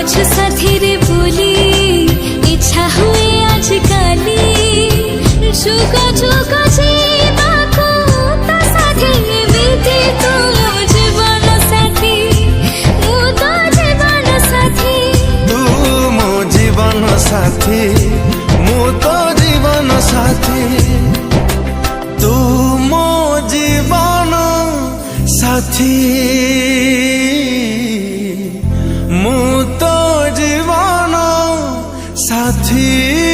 ଅଛୁ ସାଥିରେ ବୋଲି ଇଚ୍ଛା ହୁଏ ଆଜିକାଲି ଯୁଗ ଯୁଗ ଯିବାକୁ ତା ସାଥୀ ଏମିତି ତୁ ମୋ ଜୀବନ ସାଥୀ ମୁଁ ତୋ ଜୀବନ ସାଥୀ ତୁ ମୋ ଜୀବନ ସାଥୀ ମୁଁ ତୋ ଜୀବନ ସାଥୀ ତୁ ମୋ ଜୀବନ ସାଥୀ ମୁଁ तो जीवन साथी।